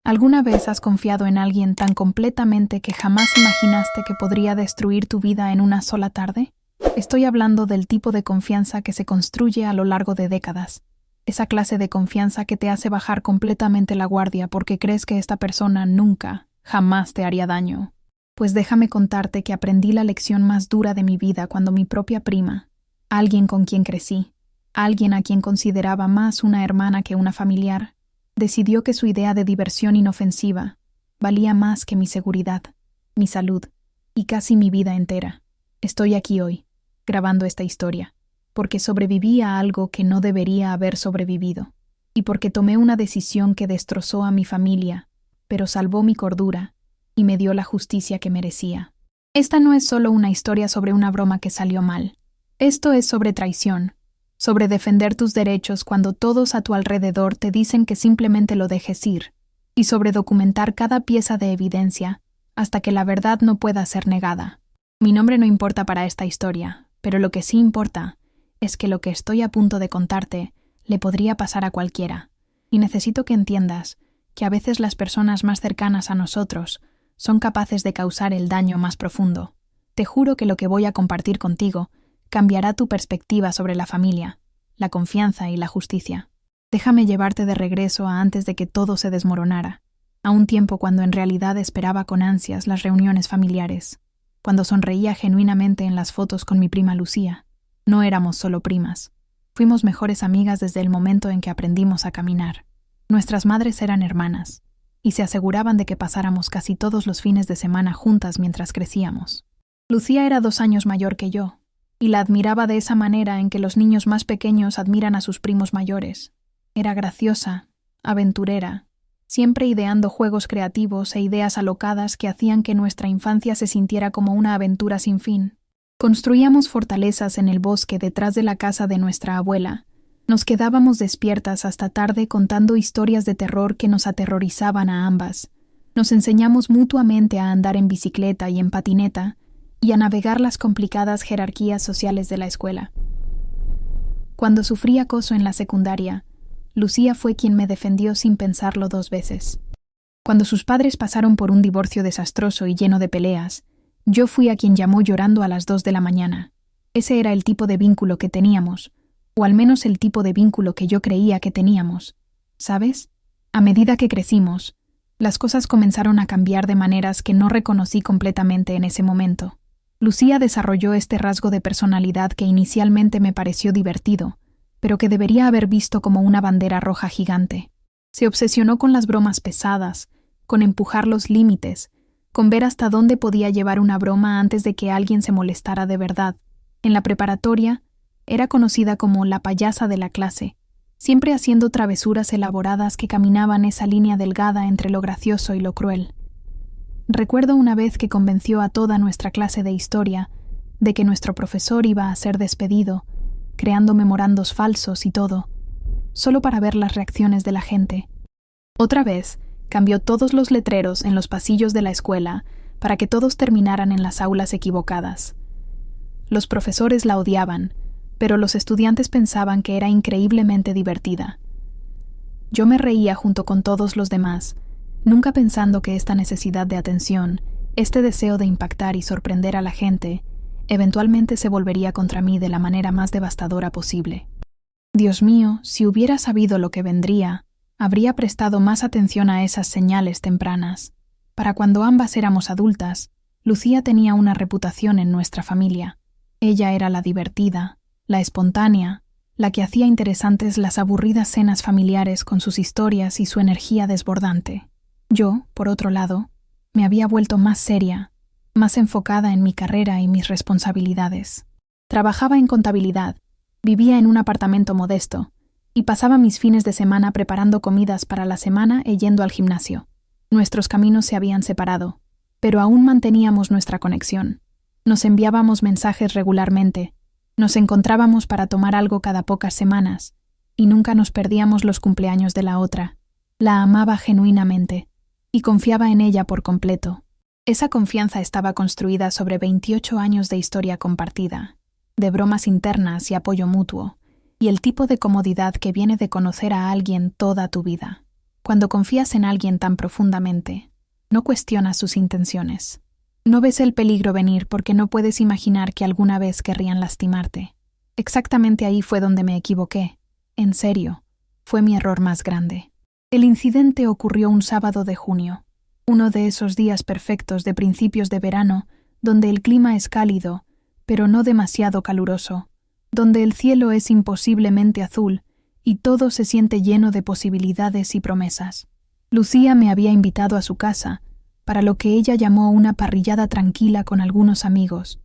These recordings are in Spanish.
¿Alguna vez has confiado en alguien tan completamente que jamás imaginaste que podría destruir tu vida en una sola tarde? Estoy hablando del tipo de confianza que se construye a lo largo de décadas. Esa clase de confianza que te hace bajar completamente la guardia porque crees que esta persona nunca, jamás te haría daño. Pues déjame contarte que aprendí la lección más dura de mi vida cuando mi propia prima, alguien con quien crecí, alguien a quien consideraba más una hermana que una familiar, decidió que su idea de diversión inofensiva valía más que mi seguridad, mi salud y casi mi vida entera. Estoy aquí hoy, grabando esta historia, porque sobreviví a algo que no debería haber sobrevivido, y porque tomé una decisión que destrozó a mi familia, pero salvó mi cordura y me dio la justicia que merecía. Esta no es solo una historia sobre una broma que salió mal. Esto es sobre traición, sobre defender tus derechos cuando todos a tu alrededor te dicen que simplemente lo dejes ir, y sobre documentar cada pieza de evidencia hasta que la verdad no pueda ser negada. Mi nombre no importa para esta historia, pero lo que sí importa es que lo que estoy a punto de contarte le podría pasar a cualquiera, y necesito que entiendas que a veces las personas más cercanas a nosotros son capaces de causar el daño más profundo. Te juro que lo que voy a compartir contigo cambiará tu perspectiva sobre la familia, la confianza y la justicia. Déjame llevarte de regreso a antes de que todo se desmoronara, a un tiempo cuando en realidad esperaba con ansias las reuniones familiares, cuando sonreía genuinamente en las fotos con mi prima Lucía. No éramos solo primas, fuimos mejores amigas desde el momento en que aprendimos a caminar. Nuestras madres eran hermanas, y se aseguraban de que pasáramos casi todos los fines de semana juntas mientras crecíamos. Lucía era 2 años mayor que yo, y la admiraba de esa manera en que los niños más pequeños admiran a sus primos mayores. Era graciosa, aventurera, siempre ideando juegos creativos e ideas alocadas que hacían que nuestra infancia se sintiera como una aventura sin fin. Construíamos fortalezas en el bosque detrás de la casa de nuestra abuela. Nos quedábamos despiertas hasta tarde contando historias de terror que nos aterrorizaban a ambas. Nos enseñamos mutuamente a andar en bicicleta y en patineta, y a navegar las complicadas jerarquías sociales de la escuela. Cuando sufrí acoso en la secundaria, Lucía fue quien me defendió sin pensarlo 2 veces. Cuando sus padres pasaron por un divorcio desastroso y lleno de peleas, yo fui a quien llamó llorando a las 2 de la mañana. Ese era el tipo de vínculo que teníamos, o al menos el tipo de vínculo que yo creía que teníamos. ¿Sabes? A medida que crecimos, las cosas comenzaron a cambiar de maneras que no reconocí completamente en ese momento. Lucía desarrolló este rasgo de personalidad que inicialmente me pareció divertido, pero que debería haber visto como una bandera roja gigante. Se obsesionó con las bromas pesadas, con empujar los límites, con ver hasta dónde podía llevar una broma antes de que alguien se molestara de verdad. En la preparatoria, era conocida como la payasa de la clase, siempre haciendo travesuras elaboradas que caminaban esa línea delgada entre lo gracioso y lo cruel. Recuerdo una vez que convenció a toda nuestra clase de historia de que nuestro profesor iba a ser despedido, creando memorandos falsos y todo, solo para ver las reacciones de la gente. Otra vez, cambió todos los letreros en los pasillos de la escuela para que todos terminaran en las aulas equivocadas. Los profesores la odiaban, pero los estudiantes pensaban que era increíblemente divertida. Yo me reía junto con todos los demás, nunca pensando que esta necesidad de atención, este deseo de impactar y sorprender a la gente, eventualmente se volvería contra mí de la manera más devastadora posible. Dios mío, si hubiera sabido lo que vendría, habría prestado más atención a esas señales tempranas. Para cuando ambas éramos adultas, Lucía tenía una reputación en nuestra familia. Ella era la divertida, la espontánea, la que hacía interesantes las aburridas cenas familiares con sus historias y su energía desbordante. Yo, por otro lado, me había vuelto más seria, más enfocada en mi carrera y mis responsabilidades. Trabajaba en contabilidad, vivía en un apartamento modesto y pasaba mis fines de semana preparando comidas para la semana y yendo al gimnasio. Nuestros caminos se habían separado, pero aún manteníamos nuestra conexión. Nos enviábamos mensajes regularmente, nos encontrábamos para tomar algo cada pocas semanas y nunca nos perdíamos los cumpleaños de la otra. La amaba genuinamente y confiaba en ella por completo. Esa confianza estaba construida sobre 28 años de historia compartida, de bromas internas y apoyo mutuo, y el tipo de comodidad que viene de conocer a alguien toda tu vida. Cuando confías en alguien tan profundamente, no cuestionas sus intenciones. No ves el peligro venir porque no puedes imaginar que alguna vez querrían lastimarte. Exactamente ahí fue donde me equivoqué. En serio, fue mi error más grande. El incidente ocurrió un sábado de junio, uno de esos días perfectos de principios de verano, donde el clima es cálido, pero no demasiado caluroso, donde el cielo es imposiblemente azul y todo se siente lleno de posibilidades y promesas. Lucía me había invitado a su casa, para lo que ella llamó una parrillada tranquila con algunos amigos.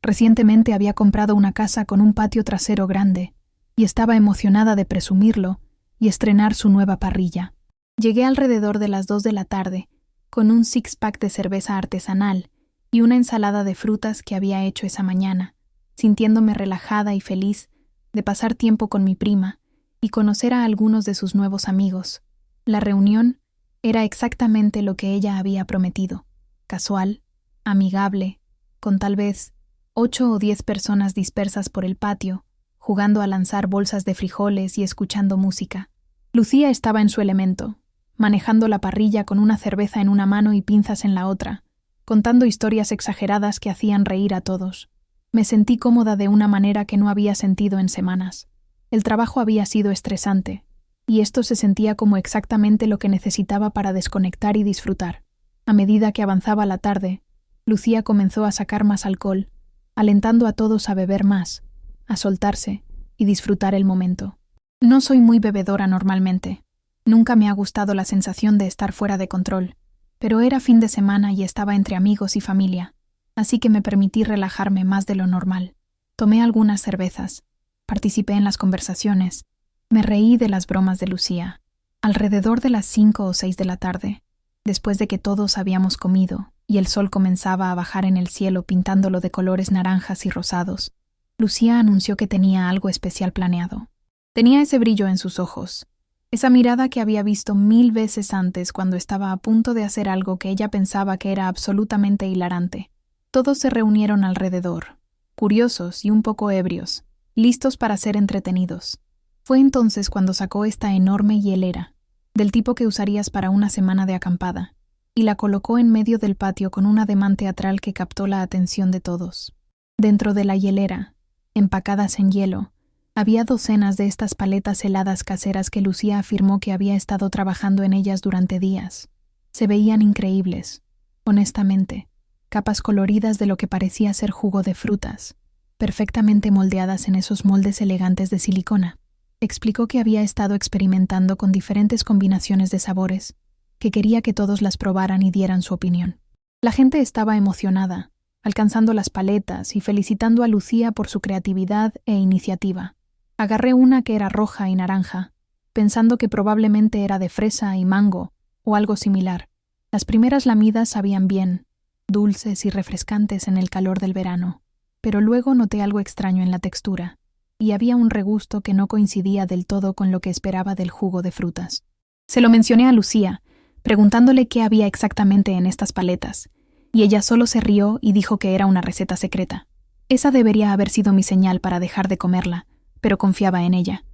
Recientemente había comprado una casa con un patio trasero grande, y estaba emocionada de presumirlo y estrenar su nueva parrilla. Llegué alrededor de las 2 de la tarde, con un six-pack de cerveza artesanal y una ensalada de frutas que había hecho esa mañana, sintiéndome relajada y feliz de pasar tiempo con mi prima y conocer a algunos de sus nuevos amigos. La reunión era exactamente lo que ella había prometido: casual, amigable, con tal vez 8 o 10 personas dispersas por el patio, jugando a lanzar bolsas de frijoles y escuchando música. Lucía estaba en su elemento, manejando la parrilla con una cerveza en una mano y pinzas en la otra, contando historias exageradas que hacían reír a todos. Me sentí cómoda de una manera que no había sentido en semanas. El trabajo había sido estresante, y esto se sentía como exactamente lo que necesitaba para desconectar y disfrutar. A medida que avanzaba la tarde, Lucía comenzó a sacar más alcohol, alentando a todos a beber más, a soltarse y disfrutar el momento. No soy muy bebedora normalmente. Nunca me ha gustado la sensación de estar fuera de control, pero era fin de semana y estaba entre amigos y familia, así que me permití relajarme más de lo normal. Tomé algunas cervezas, participé en las conversaciones, me reí de las bromas de Lucía. Alrededor de las 5 o 6 de la tarde, después de que todos habíamos comido y el sol comenzaba a bajar en el cielo pintándolo de colores naranjas y rosados, Lucía anunció que tenía algo especial planeado. Tenía ese brillo en sus ojos, esa mirada que había visto 1000 veces antes cuando estaba a punto de hacer algo que ella pensaba que era absolutamente hilarante. Todos se reunieron alrededor, curiosos y un poco ebrios, listos para ser entretenidos. Fue entonces cuando sacó esta enorme hielera, del tipo que usarías para una semana de acampada, y la colocó en medio del patio con un ademán teatral que captó la atención de todos. Dentro de la hielera, empacadas en hielo, había docenas de estas paletas heladas caseras que Lucía afirmó que había estado trabajando en ellas durante días. Se veían increíbles, honestamente, capas coloridas de lo que parecía ser jugo de frutas, perfectamente moldeadas en esos moldes elegantes de silicona. Explicó que había estado experimentando con diferentes combinaciones de sabores, que quería que todos las probaran y dieran su opinión. La gente estaba emocionada, alcanzando las paletas y felicitando a Lucía por su creatividad e iniciativa. Agarré una que era roja y naranja, pensando que probablemente era de fresa y mango o algo similar. Las primeras lamidas sabían bien, dulces y refrescantes en el calor del verano, pero luego noté algo extraño en la textura, y había un regusto que no coincidía del todo con lo que esperaba del jugo de frutas. Se lo mencioné a Lucía, preguntándole qué había exactamente en estas paletas, y ella solo se rió y dijo que era una receta secreta. Esa debería haber sido mi señal para dejar de comerla, pero confiaba en ella.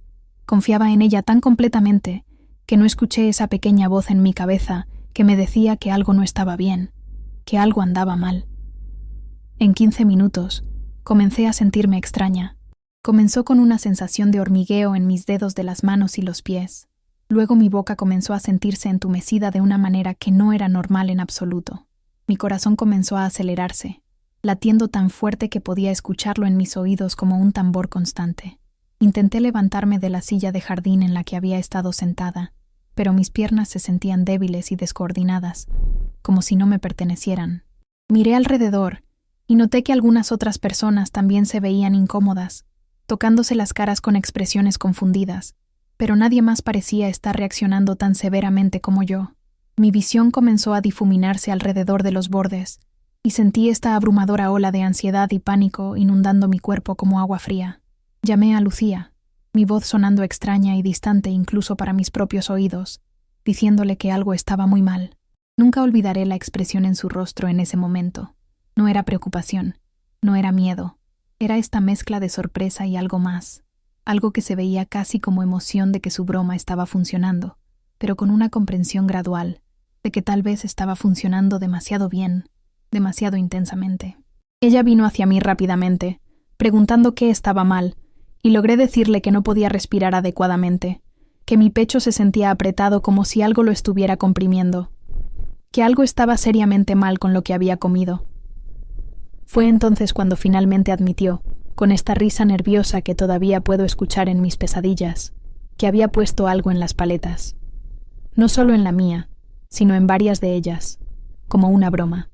Confiaba en ella tan completamente que no escuché esa pequeña voz en mi cabeza que me decía que algo no estaba bien, que algo andaba mal. En 15 minutos, comencé a sentirme extraña. Comenzó con una sensación de hormigueo en mis dedos de las manos y los pies. Luego mi boca comenzó a sentirse entumecida de una manera que no era normal en absoluto. Mi corazón comenzó a acelerarse, latiendo tan fuerte que podía escucharlo en mis oídos como un tambor constante. Intenté levantarme de la silla de jardín en la que había estado sentada, pero mis piernas se sentían débiles y descoordinadas, como si no me pertenecieran. Miré alrededor y noté que algunas otras personas también se veían incómodas, tocándose las caras con expresiones confundidas, pero nadie más parecía estar reaccionando tan severamente como yo. Mi visión comenzó a difuminarse alrededor de los bordes, y sentí esta abrumadora ola de ansiedad y pánico inundando mi cuerpo como agua fría. Llamé a Lucía, mi voz sonando extraña y distante incluso para mis propios oídos, diciéndole que algo estaba muy mal. Nunca olvidaré la expresión en su rostro en ese momento. No era preocupación, no era miedo, era esta mezcla de sorpresa y algo más, algo que se veía casi como emoción de que su broma estaba funcionando. pero con una comprensión gradual de que tal vez estaba funcionando demasiado bien, demasiado intensamente. Ella vino hacia mí rápidamente, preguntando qué estaba mal, y logré decirle que no podía respirar adecuadamente, que mi pecho se sentía apretado como si algo lo estuviera comprimiendo, que algo estaba seriamente mal con lo que había comido. Fue entonces cuando finalmente admitió, con esta risa nerviosa que todavía puedo escuchar en mis pesadillas, que había puesto algo en las paletas. No solo en la mía, sino en varias de ellas, como una broma.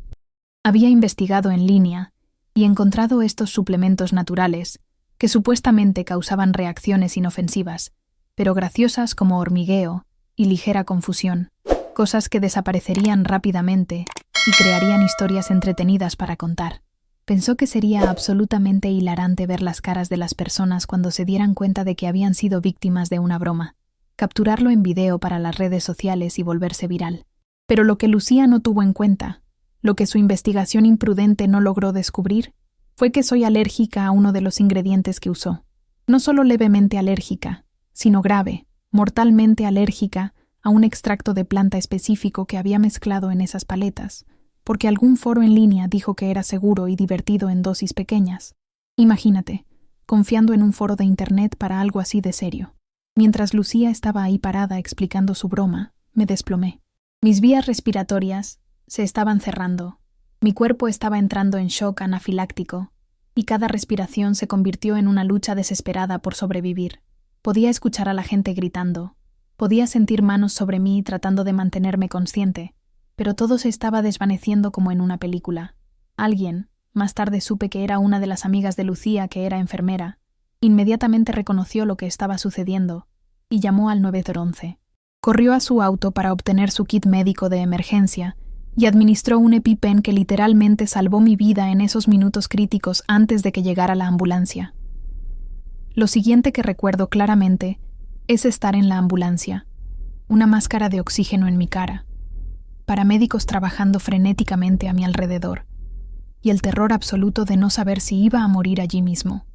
Había investigado en línea y encontrado estos suplementos naturales que supuestamente causaban reacciones inofensivas, pero graciosas como hormigueo y ligera confusión, cosas que desaparecerían rápidamente y crearían historias entretenidas para contar. Pensó que sería absolutamente hilarante ver las caras de las personas cuando se dieran cuenta de que habían sido víctimas de una broma, capturarlo en video para las redes sociales y volverse viral. Pero lo que Lucía no tuvo en cuenta, lo que su investigación imprudente no logró descubrir, fue que soy alérgica a uno de los ingredientes que usó. No solo levemente alérgica, sino grave, mortalmente alérgica a un extracto de planta específico que había mezclado en esas paletas, porque algún foro en línea dijo que era seguro y divertido en dosis pequeñas. Imagínate, confiando en un foro de internet para algo así de serio. Mientras Lucía estaba ahí parada explicando su broma, me desplomé. Mis vías respiratorias se estaban cerrando, mi cuerpo estaba entrando en shock anafiláctico, y cada respiración se convirtió en una lucha desesperada por sobrevivir. Podía escuchar a la gente gritando, podía sentir manos sobre mí tratando de mantenerme consciente, pero todo se estaba desvaneciendo como en una película. Alguien, más tarde supe que era una de las amigas de Lucía que era enfermera, inmediatamente reconoció lo que estaba sucediendo y llamó al 911. Corrió a su auto para obtener su kit médico de emergencia y administró un EpiPen que literalmente salvó mi vida en esos minutos críticos antes de que llegara la ambulancia. Lo siguiente que recuerdo claramente es estar en la ambulancia, una máscara de oxígeno en mi cara, paramédicos trabajando frenéticamente a mi alrededor, y el terror absoluto de no saber si iba a morir allí mismo.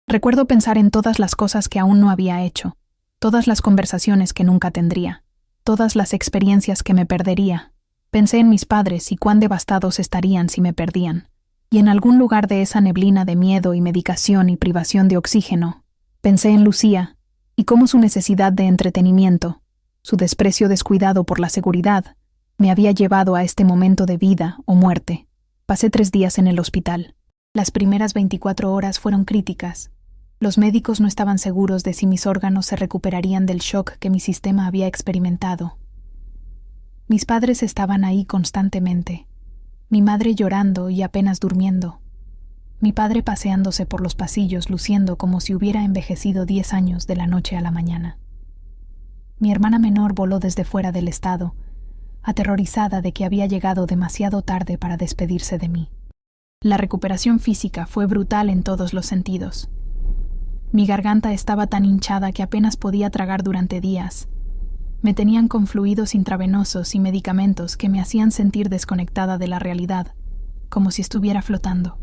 Recuerdo pensar en todas las cosas que aún no había hecho, todas las conversaciones que nunca tendría, todas las experiencias que me perdería. Pensé en mis padres y cuán devastados estarían si me perdían. Y en algún lugar de esa neblina de miedo y medicación y privación de oxígeno, pensé en Lucía y cómo su necesidad de entretenimiento, su desprecio descuidado por la seguridad, me había llevado a este momento de vida o muerte. Pasé 3 días en el hospital. Las primeras 24 horas fueron críticas. Los médicos no estaban seguros de si mis órganos se recuperarían del shock que mi sistema había experimentado. Mis padres estaban ahí constantemente, mi madre llorando y apenas durmiendo, mi padre paseándose por los pasillos luciendo como si hubiera envejecido 10 años de la noche a la mañana. Mi hermana menor voló desde fuera del estado, aterrorizada de que había llegado demasiado tarde para despedirse de mí. La recuperación física fue brutal en todos los sentidos. Mi garganta estaba tan hinchada que apenas podía tragar durante días. Me tenían con fluidos intravenosos y medicamentos que me hacían sentir desconectada de la realidad, como si estuviera flotando.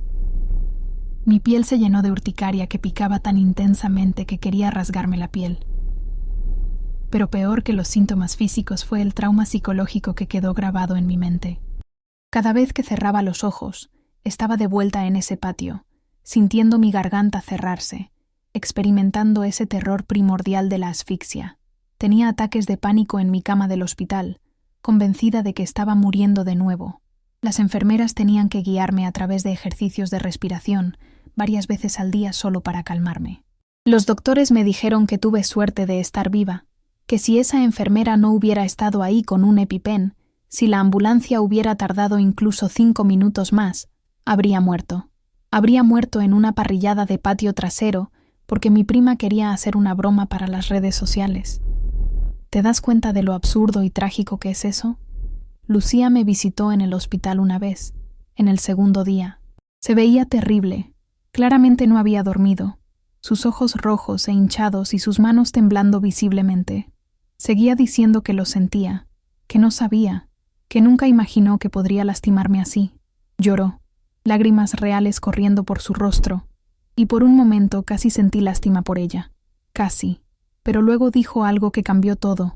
Mi piel se llenó de urticaria que picaba tan intensamente que quería rasgarme la piel. Pero peor que los síntomas físicos fue el trauma psicológico que quedó grabado en mi mente. Cada vez que cerraba los ojos, estaba de vuelta en ese patio, sintiendo mi garganta cerrarse, experimentando ese terror primordial de la asfixia. Tenía ataques de pánico en mi cama del hospital, convencida de que estaba muriendo de nuevo. Las enfermeras tenían que guiarme a través de ejercicios de respiración, varias veces al día solo para calmarme. Los doctores me dijeron que tuve suerte de estar viva, que si esa enfermera no hubiera estado ahí con un EpiPen, si la ambulancia hubiera tardado incluso 5 minutos más, habría muerto. Habría muerto en una parrillada de patio trasero porque mi prima quería hacer una broma para las redes sociales. ¿Te das cuenta de lo absurdo y trágico que es eso? Lucía me visitó en el hospital una vez, en el segundo día. Se veía terrible. Claramente no había dormido. Sus ojos rojos e hinchados y sus manos temblando visiblemente. Seguía diciendo que lo sentía, que no sabía, que nunca imaginó que podría lastimarme así. Lloró, lágrimas reales corriendo por su rostro, y por un momento casi sentí lástima por ella. Casi. Pero luego dijo algo que cambió todo.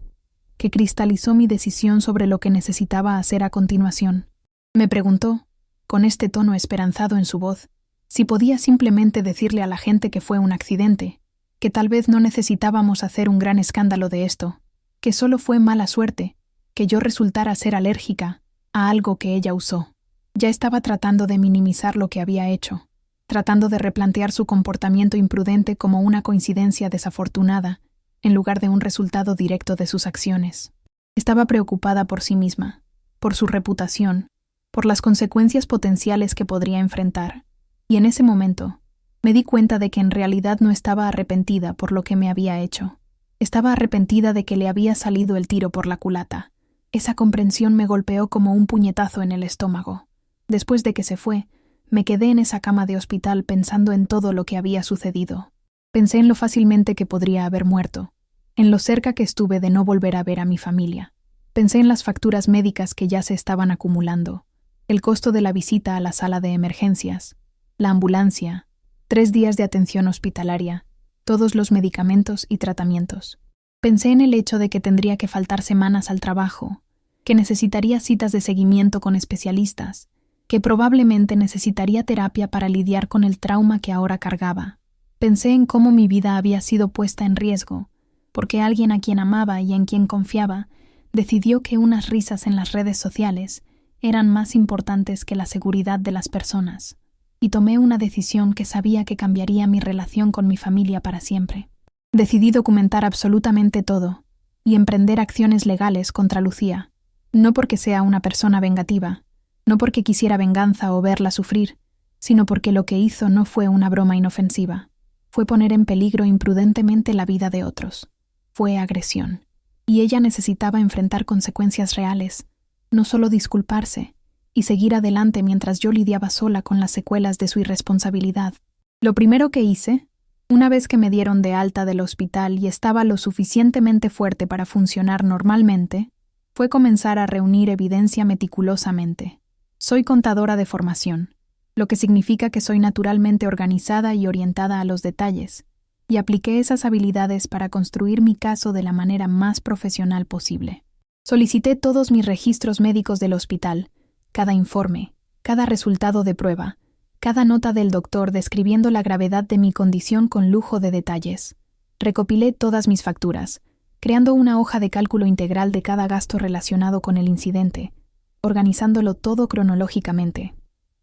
que cristalizó mi decisión sobre lo que necesitaba hacer a continuación. Me preguntó, con este tono esperanzado en su voz, si podía simplemente decirle a la gente que fue un accidente, que tal vez no necesitábamos hacer un gran escándalo de esto, que solo fue mala suerte, que yo resultara ser alérgica a algo que ella usó. Ya estaba tratando de minimizar lo que había hecho, tratando de replantear su comportamiento imprudente como una coincidencia desafortunada, en lugar de un resultado directo de sus acciones. Estaba preocupada por sí misma, por su reputación, por las consecuencias potenciales que podría enfrentar, y en ese momento me di cuenta de que en realidad no estaba arrepentida por lo que me había hecho. Estaba arrepentida de que le había salido el tiro por la culata. Esa comprensión me golpeó como un puñetazo en el estómago. Después de que se fue, me quedé en esa cama de hospital pensando en todo lo que había sucedido. Pensé en lo fácilmente que podría haber muerto, en lo cerca que estuve de no volver a ver a mi familia. Pensé en las facturas médicas que ya se estaban acumulando, el costo de la visita a la sala de emergencias, la ambulancia, 3 días de atención hospitalaria, todos los medicamentos y tratamientos. Pensé en el hecho de que tendría que faltar semanas al trabajo, que necesitaría citas de seguimiento con especialistas, que probablemente necesitaría terapia para lidiar con el trauma que ahora cargaba. Pensé en cómo mi vida había sido puesta en riesgo, porque alguien a quien amaba y en quien confiaba decidió que unas risas en las redes sociales eran más importantes que la seguridad de las personas, y tomé una decisión que sabía que cambiaría mi relación con mi familia para siempre. Decidí documentar absolutamente todo y emprender acciones legales contra Lucía, no porque sea una persona vengativa, no porque quisiera venganza o verla sufrir, sino porque lo que hizo no fue una broma inofensiva. Fue poner en peligro imprudentemente la vida de otros. Fue agresión. Y ella necesitaba enfrentar consecuencias reales, no solo disculparse y seguir adelante mientras yo lidiaba sola con las secuelas de su irresponsabilidad. Lo primero que hice, una vez que me dieron de alta del hospital y estaba lo suficientemente fuerte para funcionar normalmente, fue comenzar a reunir evidencia meticulosamente. Soy contadora de formación, lo que significa que soy naturalmente organizada y orientada a los detalles, y apliqué esas habilidades para construir mi caso de la manera más profesional posible. Solicité todos mis registros médicos del hospital, cada informe, cada resultado de prueba, cada nota del doctor describiendo la gravedad de mi condición con lujo de detalles. Recopilé todas mis facturas, creando una hoja de cálculo integral de cada gasto relacionado con el incidente, organizándolo todo cronológicamente.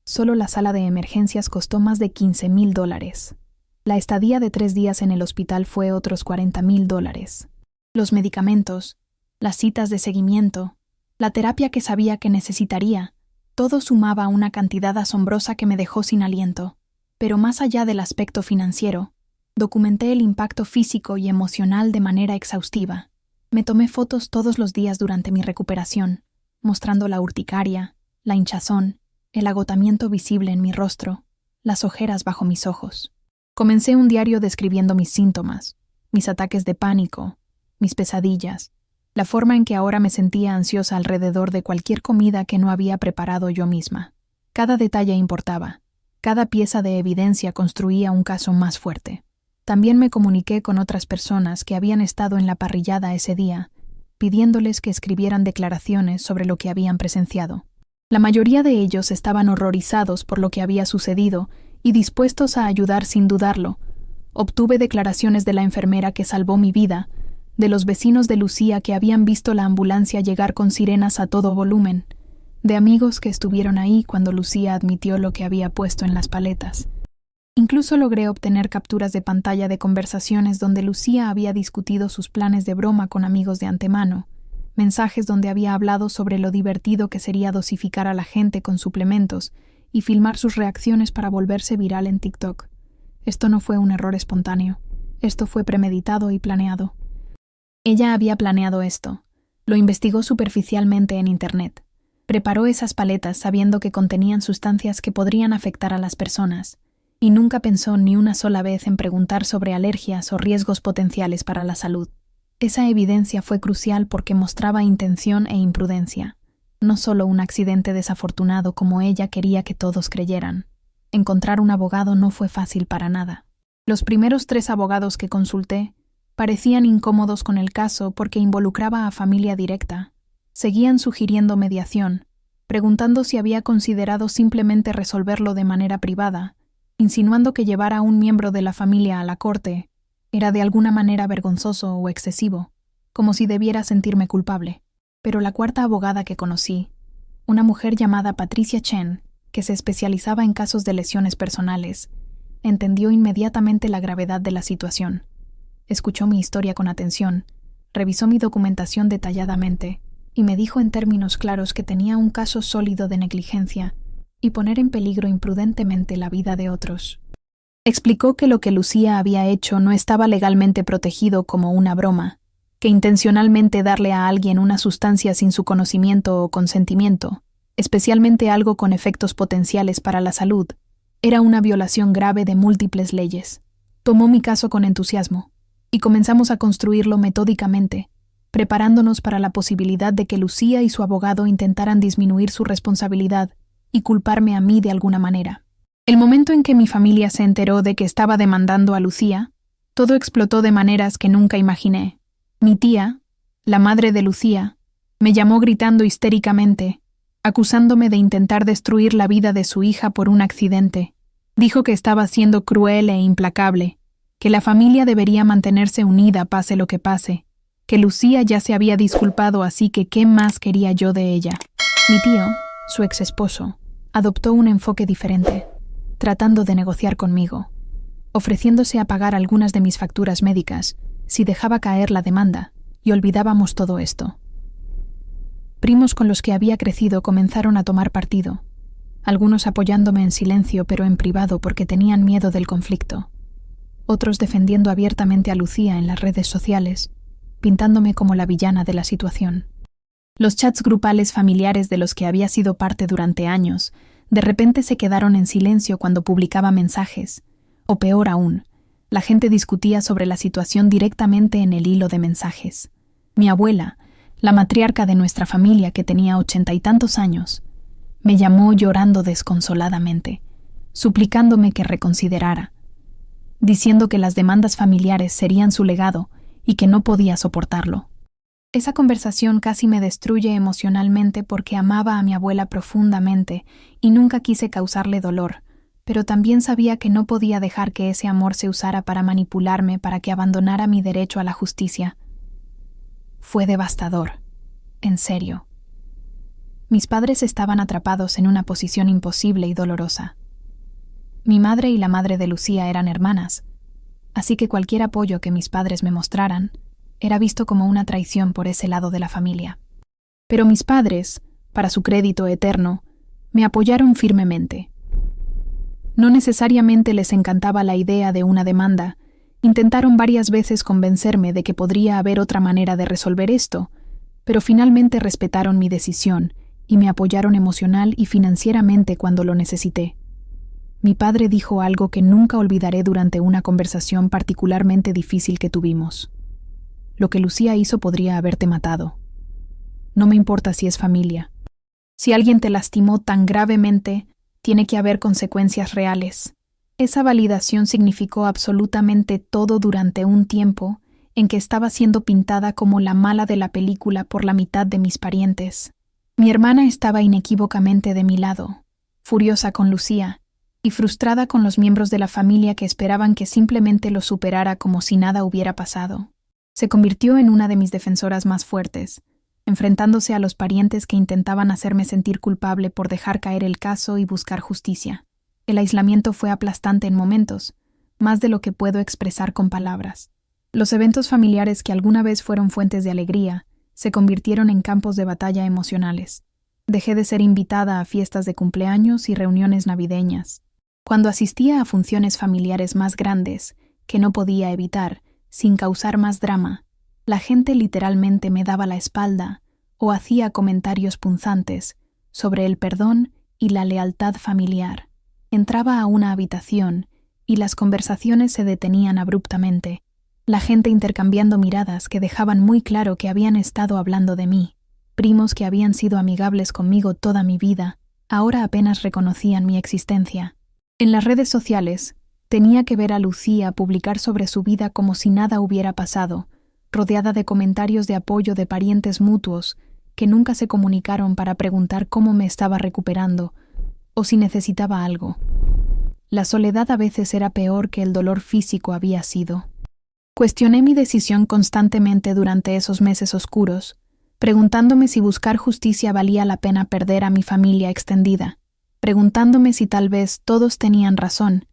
Solo la sala de emergencias costó más de $15,000. La estadía de 3 días en el hospital fue otros $40,000. Los medicamentos, las citas de seguimiento, la terapia que sabía que necesitaría, todo sumaba una cantidad asombrosa que me dejó sin aliento. Pero más allá del aspecto financiero, documenté el impacto físico y emocional de manera exhaustiva. Me tomé fotos todos los días durante mi recuperación, mostrando la urticaria, la hinchazón, el agotamiento visible en mi rostro, las ojeras bajo mis ojos. Comencé un diario describiendo mis síntomas, mis ataques de pánico, mis pesadillas, la forma en que ahora me sentía ansiosa alrededor de cualquier comida que no había preparado yo misma. Cada detalle importaba, cada pieza de evidencia construía un caso más fuerte. También me comuniqué con otras personas que habían estado en la parrillada ese día, pidiéndoles que escribieran declaraciones sobre lo que habían presenciado. La mayoría de ellos estaban horrorizados por lo que había sucedido y dispuestos a ayudar sin dudarlo. Obtuve declaraciones de la enfermera que salvó mi vida, de los vecinos de Lucía que habían visto la ambulancia llegar con sirenas a todo volumen, de amigos que estuvieron ahí cuando Lucía admitió lo que había puesto en las paletas. Incluso logré obtener capturas de pantalla de conversaciones donde Lucía había discutido sus planes de broma con amigos de antemano, mensajes donde había hablado sobre lo divertido que sería dosificar a la gente con suplementos y filmar sus reacciones para volverse viral en TikTok. Esto no fue un error espontáneo, esto fue premeditado y planeado. Ella había planeado esto, lo investigó superficialmente en Internet, preparó esas paletas sabiendo que contenían sustancias que podrían afectar a las personas, y nunca pensó ni una sola vez en preguntar sobre alergias o riesgos potenciales para la salud. Esa evidencia fue crucial porque mostraba intención e imprudencia, no solo un accidente desafortunado como ella quería que todos creyeran. Encontrar un abogado no fue fácil para nada. Los primeros 3 abogados que consulté Parecían incómodos con el caso porque involucraba a familia directa. Seguían sugiriendo mediación, preguntando si había considerado simplemente resolverlo de manera privada, insinuando que llevar a un miembro de la familia a la corte era de alguna manera vergonzoso o excesivo, como si debiera sentirme culpable. Pero la cuarta abogada que conocí, una mujer llamada Patricia Chen, que se especializaba en casos de lesiones personales, entendió inmediatamente la gravedad de la situación. Escuchó mi historia con atención, revisó mi documentación detalladamente y me dijo en términos claros que tenía un caso sólido de negligencia y poner en peligro imprudentemente la vida de otros. Explicó que lo que Lucía había hecho no estaba legalmente protegido como una broma, que intencionalmente darle a alguien una sustancia sin su conocimiento o consentimiento, especialmente algo con efectos potenciales para la salud, era una violación grave de múltiples leyes. Tomó mi caso con entusiasmo y comenzamos a construirlo metódicamente, preparándonos para la posibilidad de que Lucía y su abogado intentaran disminuir su responsabilidad y culparme a mí de alguna manera. El momento en que mi familia se enteró de que estaba demandando a Lucía, todo explotó de maneras que nunca imaginé. Mi tía, la madre de Lucía, me llamó gritando histéricamente, acusándome de intentar destruir la vida de su hija por un accidente. Dijo que estaba siendo cruel e implacable, que la familia debería mantenerse unida pase lo que pase, que Lucía ya se había disculpado, así que ¿qué más quería yo de ella? Mi tío, su ex esposo, adoptó un enfoque diferente, tratando de negociar conmigo, ofreciéndose a pagar algunas de mis facturas médicas si dejaba caer la demanda y olvidábamos todo esto. Primos con los que había crecido comenzaron a tomar partido, algunos apoyándome en silencio pero en privado porque tenían miedo del conflicto, otros defendiendo abiertamente a Lucía en las redes sociales, pintándome como la villana de la situación. Los chats grupales familiares de los que había sido parte durante años, de repente se quedaron en silencio cuando publicaba mensajes, o peor aún, la gente discutía sobre la situación directamente en el hilo de mensajes. Mi abuela, la matriarca de nuestra familia que tenía 80 y tantos años, me llamó llorando desconsoladamente, suplicándome que reconsiderara, diciendo que las demandas familiares serían su legado y que no podía soportarlo. Esa conversación casi me destruye emocionalmente porque amaba a mi abuela profundamente y nunca quise causarle dolor, pero también sabía que no podía dejar que ese amor se usara para manipularme para que abandonara mi derecho a la justicia. Fue devastador, en serio. Mis padres estaban atrapados en una posición imposible y dolorosa. Mi madre y la madre de Lucía eran hermanas, así que cualquier apoyo que mis padres me mostraran era visto como una traición por ese lado de la familia. Pero mis padres, para su crédito eterno, me apoyaron firmemente. No necesariamente les encantaba la idea de una demanda. Intentaron varias veces convencerme de que podría haber otra manera de resolver esto, pero finalmente respetaron mi decisión y me apoyaron emocional y financieramente cuando lo necesité. Mi padre dijo algo que nunca olvidaré durante una conversación particularmente difícil que tuvimos. Lo que Lucía hizo podría haberte matado. No me importa si es familia. Si alguien te lastimó tan gravemente, tiene que haber consecuencias reales. Esa validación significó absolutamente todo durante un tiempo en que estaba siendo pintada como la mala de la película por la mitad de mis parientes. Mi hermana estaba inequívocamente de mi lado, furiosa con Lucía y frustrada con los miembros de la familia que esperaban que simplemente lo superara como si nada hubiera pasado. Se convirtió en una de mis defensoras más fuertes, enfrentándose a los parientes que intentaban hacerme sentir culpable por dejar caer el caso y buscar justicia. El aislamiento fue aplastante en momentos, más de lo que puedo expresar con palabras. Los eventos familiares que alguna vez fueron fuentes de alegría se convirtieron en campos de batalla emocionales. Dejé de ser invitada a fiestas de cumpleaños y reuniones navideñas. Cuando asistía a funciones familiares más grandes, que no podía evitar, sin causar más drama, la gente literalmente me daba la espalda o hacía comentarios punzantes sobre el perdón y la lealtad familiar. Entraba a una habitación y las conversaciones se detenían abruptamente, la gente intercambiando miradas que dejaban muy claro que habían estado hablando de mí. Primos que habían sido amigables conmigo toda mi vida, ahora apenas reconocían mi existencia. En las redes sociales, Tenía que ver a Lucía publicar sobre su vida como si nada hubiera pasado, rodeada de comentarios de apoyo de parientes mutuos que nunca se comunicaron para preguntar cómo me estaba recuperando o si necesitaba algo. La soledad a veces era peor que el dolor físico había sido. Cuestioné mi decisión constantemente durante esos meses oscuros, preguntándome si buscar justicia valía la pena perder a mi familia extendida, preguntándome si tal vez todos tenían razón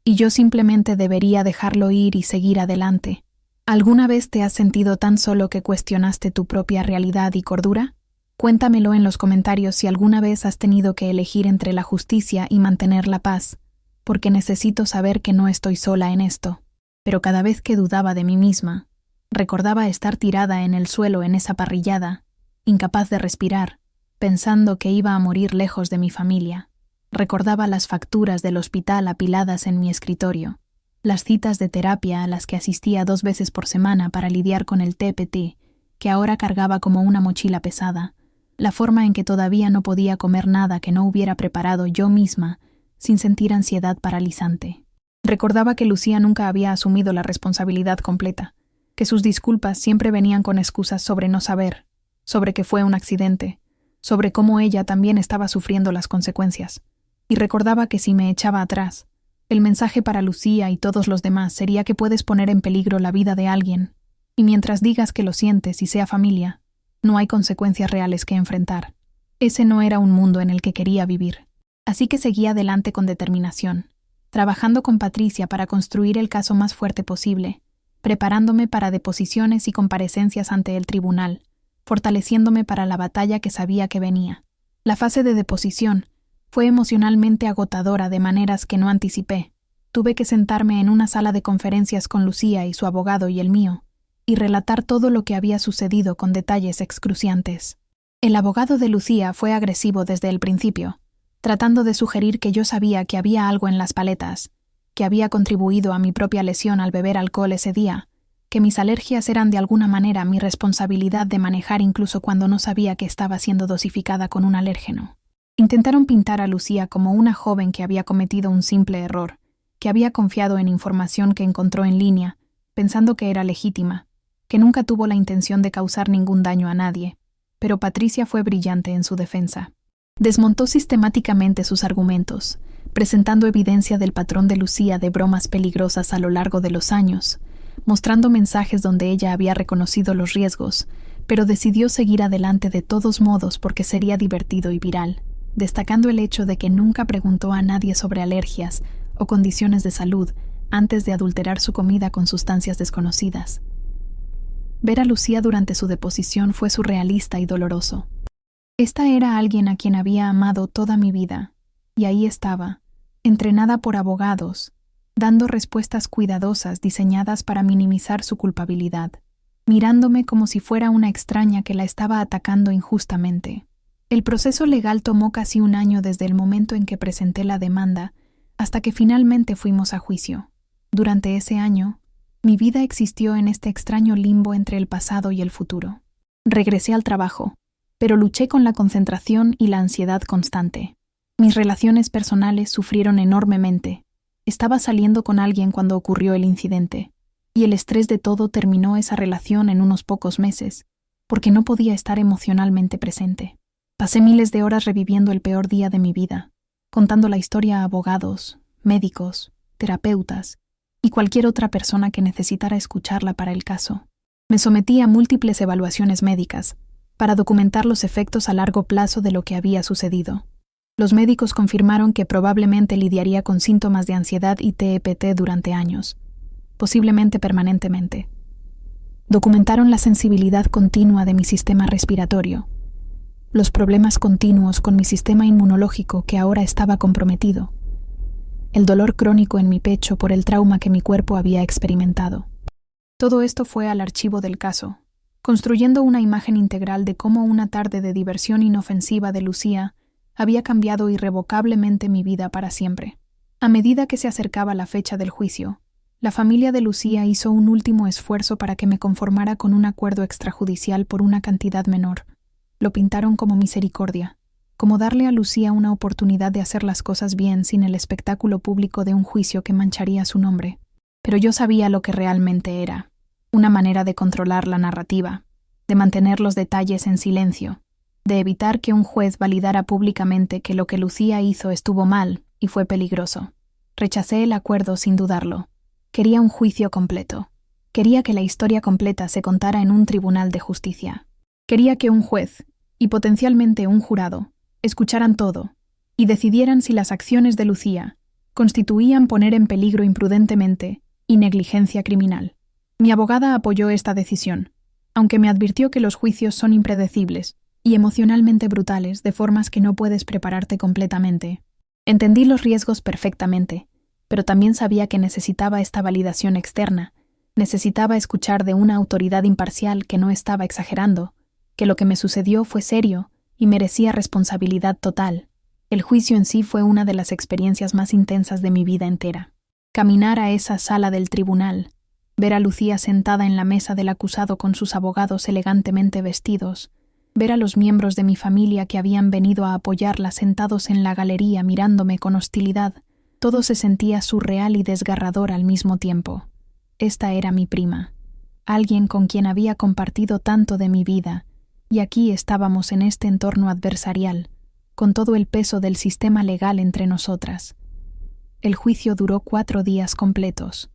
y yo simplemente debería dejarlo ir y seguir adelante. ¿Alguna vez te has sentido tan solo que cuestionaste tu propia realidad y cordura? Cuéntamelo en los comentarios si alguna vez has tenido que elegir entre la justicia y mantener la paz, porque necesito saber que no estoy sola en esto. Pero cada vez que dudaba de mí misma, recordaba estar tirada en el suelo en esa parrillada, incapaz de respirar, pensando que iba a morir lejos de mi familia. Recordaba las facturas del hospital apiladas en mi escritorio, las citas de terapia a las que asistía 2 veces por semana para lidiar con el TPT, que ahora cargaba como una mochila pesada, la forma en que todavía no podía comer nada que no hubiera preparado yo misma, sin sentir ansiedad paralizante. Recordaba que Lucía nunca había asumido la responsabilidad completa, que sus disculpas siempre venían con excusas sobre no saber, sobre que fue un accidente, sobre cómo ella también estaba sufriendo las consecuencias. Y recordaba que si me echaba atrás, el mensaje para Lucía y todos los demás sería que puedes poner en peligro la vida de alguien, y mientras digas que lo sientes y sea familia, no hay consecuencias reales que enfrentar. Ese no era un mundo en el que quería vivir. Así que seguía adelante con determinación, trabajando con Patricia para construir el caso más fuerte posible, preparándome para deposiciones y comparecencias ante el tribunal, fortaleciéndome para la batalla que sabía que venía. La fase de deposición fue emocionalmente agotadora de maneras que no anticipé. Tuve que sentarme en una sala de conferencias con Lucía y su abogado y el mío, y relatar todo lo que había sucedido con detalles excruciantes. El abogado de Lucía fue agresivo desde el principio, tratando de sugerir que yo sabía que había algo en las paletas, que había contribuido a mi propia lesión al beber alcohol ese día, que mis alergias eran de alguna manera mi responsabilidad de manejar incluso cuando no sabía que estaba siendo dosificada con un alérgeno. Intentaron pintar a Lucía como una joven que había cometido un simple error, que había confiado en información que encontró en línea, pensando que era legítima, que nunca tuvo la intención de causar ningún daño a nadie. Pero Patricia fue brillante en su defensa. Desmontó sistemáticamente sus argumentos, presentando evidencia del patrón de Lucía de bromas peligrosas a lo largo de los años, mostrando mensajes donde ella había reconocido los riesgos, pero decidió seguir adelante de todos modos porque sería divertido y viral, destacando el hecho de que nunca preguntó a nadie sobre alergias o condiciones de salud antes de adulterar su comida con sustancias desconocidas. Ver a Lucía durante su deposición fue surrealista y doloroso. Esta era alguien a quien había amado toda mi vida, y ahí estaba, entrenada por abogados, dando respuestas cuidadosas diseñadas para minimizar su culpabilidad, mirándome como si fuera una extraña que la estaba atacando injustamente. El proceso legal tomó casi 1 año desde el momento en que presenté la demanda hasta que finalmente fuimos a juicio. Durante ese año, mi vida existió en este extraño limbo entre el pasado y el futuro. Regresé al trabajo, pero luché con la concentración y la ansiedad constante. Mis relaciones personales sufrieron enormemente. Estaba saliendo con alguien cuando ocurrió el incidente, y el estrés de todo terminó esa relación en unos pocos meses, porque no podía estar emocionalmente presente. Pasé miles de horas reviviendo el peor día de mi vida, contando la historia a abogados, médicos, terapeutas y cualquier otra persona que necesitara escucharla para el caso. Me sometí a múltiples evaluaciones médicas para documentar los efectos a largo plazo de lo que había sucedido. Los médicos confirmaron que probablemente lidiaría con síntomas de ansiedad y TPT durante años, posiblemente permanentemente. Documentaron la sensibilidad continua de mi sistema respiratorio, los problemas continuos con mi sistema inmunológico que ahora estaba comprometido, el dolor crónico en mi pecho por el trauma que mi cuerpo había experimentado. Todo esto fue al archivo del caso, construyendo una imagen integral de cómo una tarde de diversión inofensiva de Lucía había cambiado irrevocablemente mi vida para siempre. A medida que se acercaba la fecha del juicio, la familia de Lucía hizo un último esfuerzo para que me conformara con un acuerdo extrajudicial por una cantidad menor. Lo pintaron como misericordia, como darle a Lucía una oportunidad de hacer las cosas bien sin el espectáculo público de un juicio que mancharía su nombre. Pero yo sabía lo que realmente era, una manera de controlar la narrativa, de mantener los detalles en silencio, de evitar que un juez validara públicamente que lo que Lucía hizo estuvo mal y fue peligroso. Rechacé el acuerdo sin dudarlo. Quería un juicio completo. Quería que la historia completa se contara en un tribunal de justicia. Quería que un juez, y potencialmente un jurado, escucharan todo y decidieran si las acciones de Lucía constituían poner en peligro imprudentemente y negligencia criminal. Mi abogada apoyó esta decisión, aunque me advirtió que los juicios son impredecibles y emocionalmente brutales de formas que no puedes prepararte completamente. Entendí los riesgos perfectamente, pero también sabía que necesitaba esta validación externa, necesitaba escuchar de una autoridad imparcial que no estaba exagerando, que lo que me sucedió fue serio y merecía responsabilidad total. El juicio en sí fue una de las experiencias más intensas de mi vida entera. Caminar a esa sala del tribunal, ver a Lucía sentada en la mesa del acusado con sus abogados elegantemente vestidos, ver a los miembros de mi familia que habían venido a apoyarla sentados en la galería mirándome con hostilidad, todo se sentía surreal y desgarrador al mismo tiempo. Esta era mi prima, alguien con quien había compartido tanto de mi vida, y aquí estábamos en este entorno adversarial, con todo el peso del sistema legal entre nosotras. El juicio duró 4 días completos.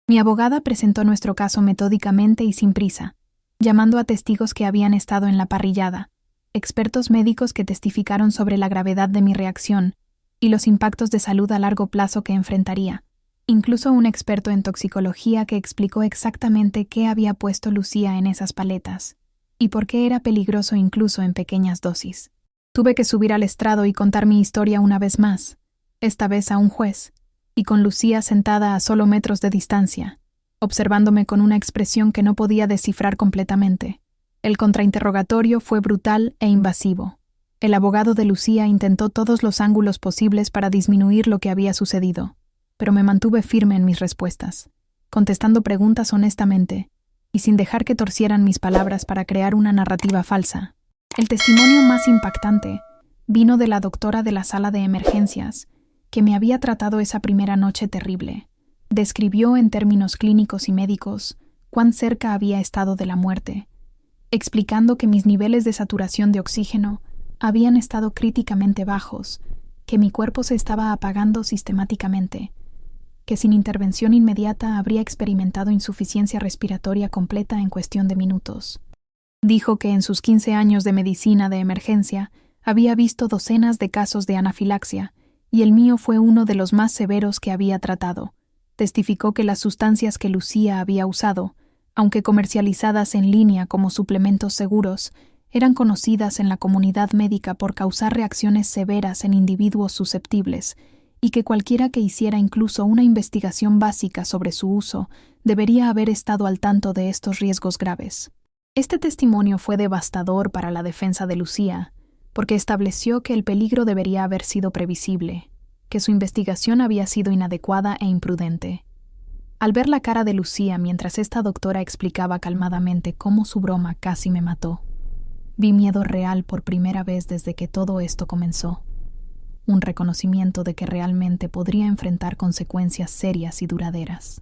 Mi abogada presentó nuestro caso metódicamente y sin prisa, llamando a testigos que habían estado en la parrillada, expertos médicos que testificaron sobre la gravedad de mi reacción y los impactos de salud a largo plazo que enfrentaría, incluso un experto en toxicología que explicó exactamente qué había puesto Lucía en esas paletas y por qué era peligroso incluso en pequeñas dosis. Tuve que subir al estrado y contar mi historia una vez más, esta vez a un juez, y con Lucía sentada a solo metros de distancia, observándome con una expresión que no podía descifrar completamente. El contrainterrogatorio fue brutal e invasivo. El abogado de Lucía intentó todos los ángulos posibles para disminuir lo que había sucedido, pero me mantuve firme en mis respuestas, contestando preguntas honestamente y sin dejar que torcieran mis palabras para crear una narrativa falsa. El testimonio más impactante vino de la doctora de la sala de emergencias, que me había tratado esa primera noche terrible. Describió en términos clínicos y médicos cuán cerca había estado de la muerte, explicando que mis niveles de saturación de oxígeno habían estado críticamente bajos, que mi cuerpo se estaba apagando sistemáticamente, que sin intervención inmediata habría experimentado insuficiencia respiratoria completa en cuestión de minutos. Dijo que en sus 15 años de medicina de emergencia había visto docenas de casos de anafilaxia, y el mío fue uno de los más severos que había tratado. Testificó que las sustancias que Lucía había usado, aunque comercializadas en línea como suplementos seguros, eran conocidas en la comunidad médica por causar reacciones severas en individuos susceptibles, y que cualquiera que hiciera incluso una investigación básica sobre su uso debería haber estado al tanto de estos riesgos graves. Este testimonio fue devastador para la defensa de Lucía, porque estableció que el peligro debería haber sido previsible, que su investigación había sido inadecuada e imprudente. Al ver la cara de Lucía mientras esta doctora explicaba calmadamente cómo su broma casi me mató, vi miedo real por primera vez desde que todo esto comenzó. Un reconocimiento de que realmente podría enfrentar consecuencias serias y duraderas.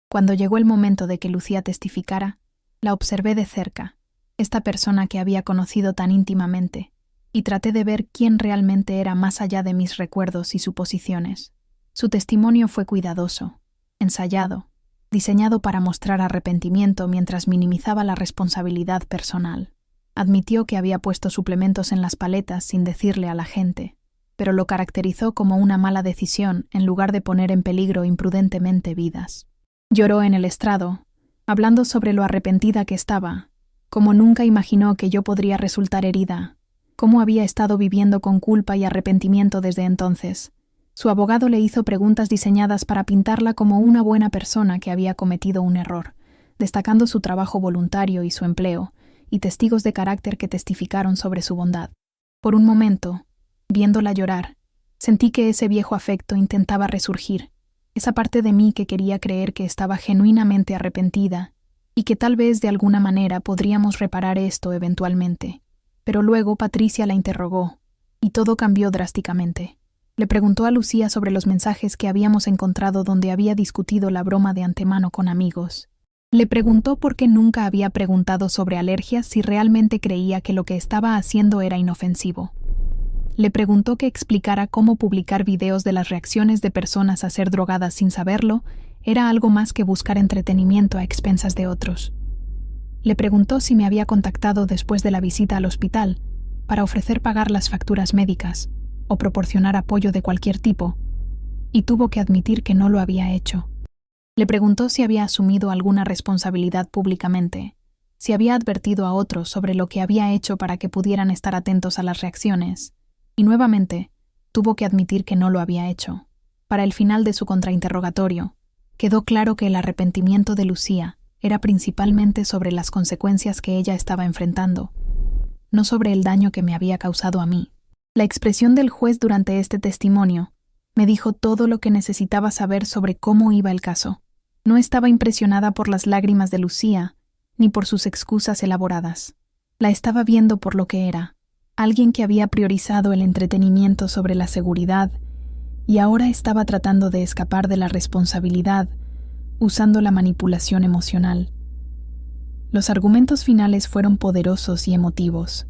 Cuando llegó el momento de que Lucía testificara, la observé de cerca, esta persona que había conocido tan íntimamente, y traté de ver quién realmente era más allá de mis recuerdos y suposiciones. Su testimonio fue cuidadoso, ensayado, diseñado para mostrar arrepentimiento mientras minimizaba la responsabilidad personal. Admitió que había puesto suplementos en las paletas sin decirle a la gente, pero lo caracterizó como una mala decisión en lugar de poner en peligro imprudentemente vidas. Lloró en el estrado, hablando sobre lo arrepentida que estaba, como nunca imaginó que yo podría resultar herida, cómo había estado viviendo con culpa y arrepentimiento desde entonces. Su abogado le hizo preguntas diseñadas para pintarla como una buena persona que había cometido un error, destacando su trabajo voluntario y su empleo, y testigos de carácter que testificaron sobre su bondad. Por un momento, viéndola llorar, sentí que ese viejo afecto intentaba resurgir, esa parte de mí que quería creer que estaba genuinamente arrepentida y que tal vez de alguna manera podríamos reparar esto eventualmente. Pero luego Patricia la interrogó, Y todo cambió drásticamente. Le preguntó a Lucía sobre los mensajes que habíamos encontrado donde había discutido la broma de antemano con amigos. Le preguntó por qué nunca había preguntado sobre alergias si realmente creía que lo que estaba haciendo era inofensivo. Le preguntó que explicara cómo publicar videos de las reacciones de personas a ser drogadas sin saberlo era algo más que buscar entretenimiento a expensas de otros. Le preguntó si me había contactado después de la visita al hospital para ofrecer pagar las facturas médicas o proporcionar apoyo de cualquier tipo, y tuvo que admitir que no lo había hecho. Le preguntó si había asumido alguna responsabilidad públicamente, si había advertido a otros sobre lo que había hecho para que pudieran estar atentos a las reacciones, y nuevamente tuvo que admitir que no lo había hecho. Para el final de su contrainterrogatorio, quedó claro que el arrepentimiento de Lucía era principalmente sobre las consecuencias que ella estaba enfrentando, no sobre el daño que me había causado a mí. La expresión del juez durante este testimonio me dijo todo lo que necesitaba saber sobre cómo iba el caso. No estaba impresionada por las lágrimas de Lucía, ni por sus excusas elaboradas. La estaba viendo por lo que era, alguien que había priorizado el entretenimiento sobre la seguridad y ahora estaba tratando de escapar de la responsabilidad usando la manipulación emocional. Los argumentos finales fueron poderosos y emotivos.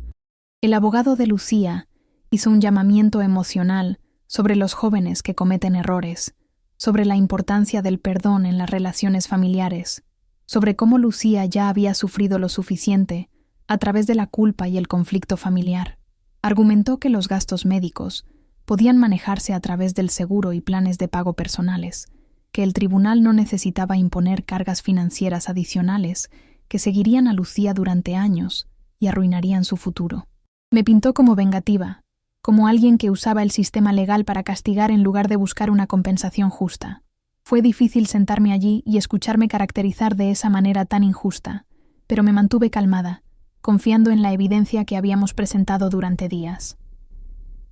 El abogado de Lucía hizo un llamamiento emocional sobre los jóvenes que cometen errores, sobre la importancia del perdón en las relaciones familiares, sobre cómo Lucía ya había sufrido lo suficiente a través de la culpa y el conflicto familiar. Argumentó que los gastos médicos podían manejarse a través del seguro y planes de pago personales, que el tribunal no necesitaba imponer cargas financieras adicionales que seguirían a Lucía durante años y arruinarían su futuro. Me pintó como vengativa, como alguien que usaba el sistema legal para castigar en lugar de buscar una compensación justa. Fue difícil sentarme allí y escucharme caracterizar de esa manera tan injusta, pero me mantuve calmada, confiando en la evidencia que habíamos presentado durante días.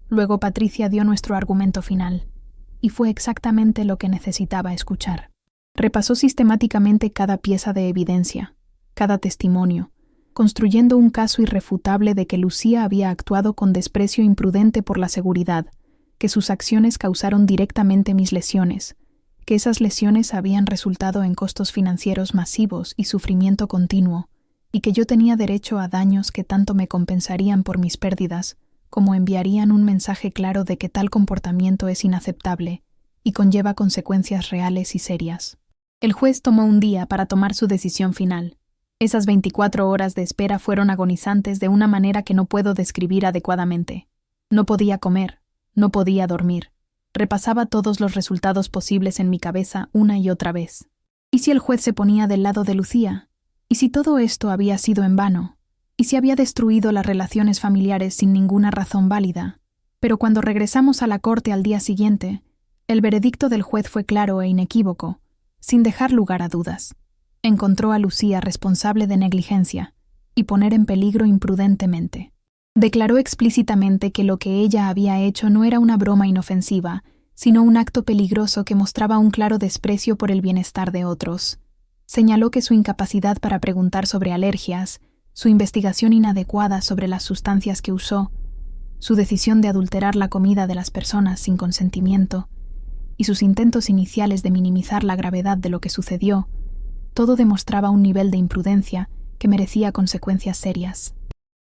Luego Patricia dio nuestro argumento final, y fue exactamente lo que necesitaba escuchar. Repasó sistemáticamente cada pieza de evidencia, cada testimonio, construyendo un caso irrefutable de que Lucía había actuado con desprecio imprudente por la seguridad, que sus acciones causaron directamente mis lesiones, que esas lesiones habían resultado en costos financieros masivos y sufrimiento continuo, y que yo tenía derecho a daños que tanto me compensarían por mis pérdidas, como enviarían un mensaje claro de que tal comportamiento es inaceptable y conlleva consecuencias reales y serias. El juez tomó un día para tomar su decisión final. Esas 24 horas de espera fueron agonizantes de una manera que no puedo describir adecuadamente. No podía comer, no podía dormir. Repasaba todos los resultados posibles en mi cabeza una y otra vez. ¿Y si el juez se ponía del lado de Lucía? ¿Y si todo esto había sido en vano? ¿Y si había destruido las relaciones familiares sin ninguna razón válida? Pero cuando regresamos a la corte al día siguiente, el veredicto del juez fue claro e inequívoco, sin dejar lugar a dudas. Encontró a Lucía responsable de negligencia y poner en peligro imprudentemente. Declaró explícitamente que lo que ella había hecho no era una broma inofensiva, sino un acto peligroso que mostraba un claro desprecio por el bienestar de otros. Señaló que su incapacidad para preguntar sobre alergias, su investigación inadecuada sobre las sustancias que usó, su decisión de adulterar la comida de las personas sin consentimiento y sus intentos iniciales de minimizar la gravedad de lo que sucedió, todo demostraba un nivel de imprudencia que merecía consecuencias serias.